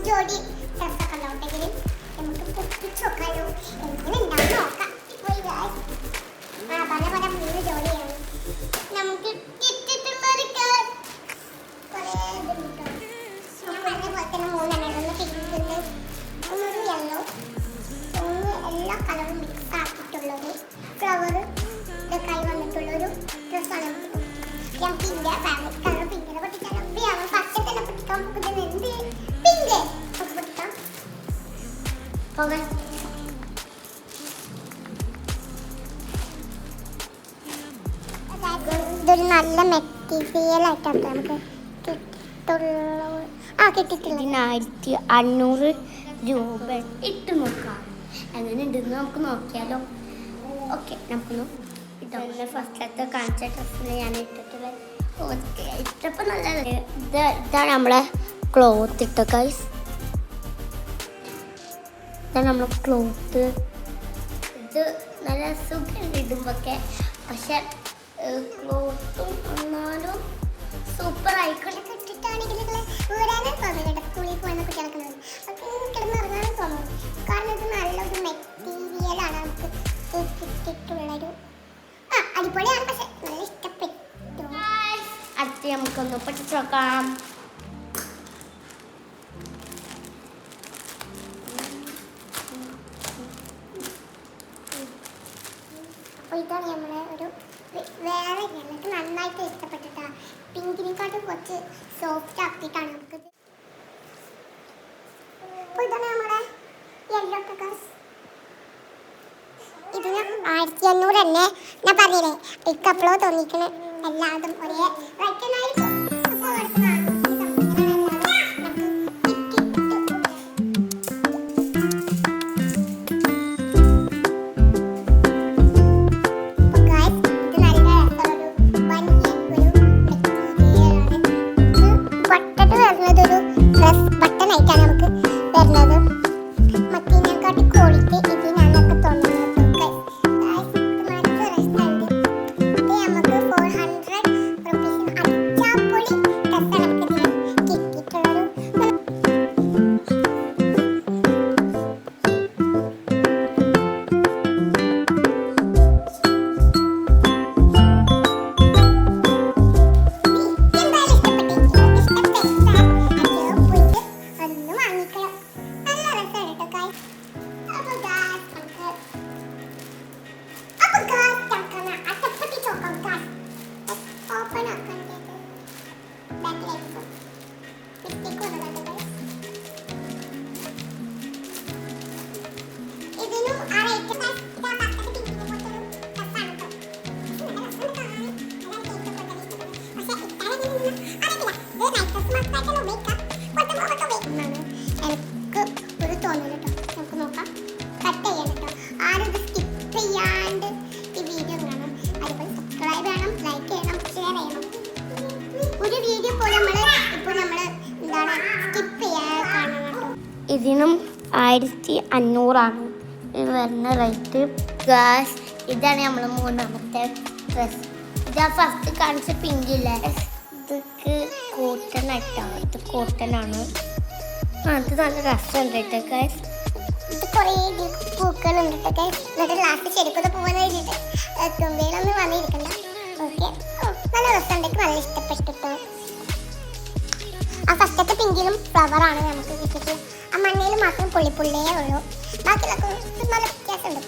ജോഡി ഡ്രസ്സൊക്കെ ഉണ്ടാവട്ടെങ്കിൽ നമുക്ക് പൊട്ടിച്ച് നോക്കാമല്ലോ. എങ്ങനെ ഉണ്ടാവും നോക്കാം. പോയി പല പല 3 ജോഡിയാണ് നമുക്ക് കിട്ടിയിട്ടുള്ളൊരു കുറേ ഇതുണ്ട്. പറഞ്ഞ പോലെ തന്നെ 3 ഒന്ന് പിങ്ക്, ഒന്നൊരു യെല്ലോ, ഒന്ന് എല്ലാ കളറും മിക്സ് ആക്കിയിട്ടുള്ളൊരു ഫ്ലവർ ഇതൊക്കെ വന്നിട്ടുള്ളൊരു ഡ്രസ്സാണ് നമുക്ക് ഇന്ത്യ ഫാമിലി കളർ പിങ്കിനെ പൊട്ടിച്ചാലോ. ഫസ്റ്റ് തന്നെ പൊട്ടിക്കാൻ പോകുന്നത് എന്ത് പിങ്ക് നമുക്ക് പൊട്ടിക്കാം. പോകാൻ ഇതൊരു നല്ല മെറ്റീരിയൽ ആയിട്ടാണ് നമുക്ക് കിട്ടിയിട്ടുള്ളത്. 1500 രൂപ ഇട്ട് നോക്കാം എങ്ങനെ ഉണ്ടെന്ന് നമുക്ക് നോക്കിയാലോ. ഓക്കെ, നമുക്കൊന്ന് ഇതൊന്ന് ഫസ്റ്റത്തെ കാണിച്ച ഡ്രസ്സിൽ ഞാൻ ഇട്ടിട്ടുള്ളത്. ഓക്കെ, ഇട്ടപ്പോൾ നല്ല ഇതാണ് നമ്മളെ ക്ലോത്ത് ഇട്ട ഗൈസ്. ഇതാണ് നമ്മളെ ക്ലോത്ത്. ഇത് നല്ല സുഖം ഇടുമ്പോഴൊക്കെ, പക്ഷെ ക്ലോത്തും എന്നാലും സൂപ്പർ ആയിക്കോട്ടെ. ഇട്ടിട്ടാണെങ്കിൽ ഊരാനും തോന്നുന്നുണ്ട്. സ്കൂളിൽ പോകുന്ന കുട്ടികൾക്ക് കിടന്നിറങ്ങാനും തോന്നും. കാരണം ഇത് നല്ലൊരു മെറ്റീരിയലാണ് നമുക്ക് കിട്ടിയിട്ടുള്ളൊരു അടിപൊളിയാണ്. പക്ഷെ നല്ല ഇഷ്ടപ്പെട്ടു. അടുത്ത് നമുക്കൊന്ന് പൊട്ടിച്ച് നോക്കാം. അപ്പോൾ ഇതാണ് നമ്മളെ ഒരു വേറെ ഞങ്ങൾക്ക് നന്നായിട്ട് ഇഷ്ടപ്പെട്ടിട്ടാണ്. പിങ്കിനെക്കാട്ടും കുറച്ച് സോഫ്റ്റ് ആക്കിയിട്ടാണ് നമുക്കിത്. അപ്പോൾ ഇതാണ് നമ്മുടെ യെല്ലോ കളേഴ്സ്. ഇതിന് 1500 തന്നെ ഞാൻ പറഞ്ഞില്ലേ. എനിക്ക് അപ്പോഴോ തോന്നിക്കണേ എല്ലാതും ഒരേ റൈറ്റനായിരിക്കും. ഇതിനും 1500 ഇത് വരുന്ന റേറ്റ്. ഗാസ്, ഇതാണ് നമ്മൾ 3ാമത്തെ ഡ്രസ്. ഇതാ ഫസ്റ്റ് കാണിച്ച പിങ്കില്ലേ, ഇതൊക്കെ കോട്ടൺ ആയിട്ടാണ്. ഇത് കോട്ടനാണ്. അത് നല്ല രസമുണ്ട് കേട്ടോ ഗാസ്. ഇത് കുറേ പൂക്കളുണ്ട് കേട്ടോ ഗാസ്. എന്നിട്ട് ലാസ്റ്റ് ശരിക്കും പോകാൻ കഴിഞ്ഞിട്ട് തുമ്പിയിലൊന്നും വന്നിരിക്കണ്ട. ഓക്കെ, നല്ല രസമുണ്ട്. നല്ല ഇഷ്ടപ്പെട്ടിട്ടോ. ആ ഫസ്റ്റത്തെ പിങ്കിലും ഫ്ലവറാണ് നമുക്ക് കിട്ടിയിട്ട്. ആ മണ്ണയിൽ മാത്രം പുള്ളിയേ ഉള്ളൂ. ബാക്കിയുള്ളൊക്കെ നല്ല വ്യത്യാസമുണ്ട്.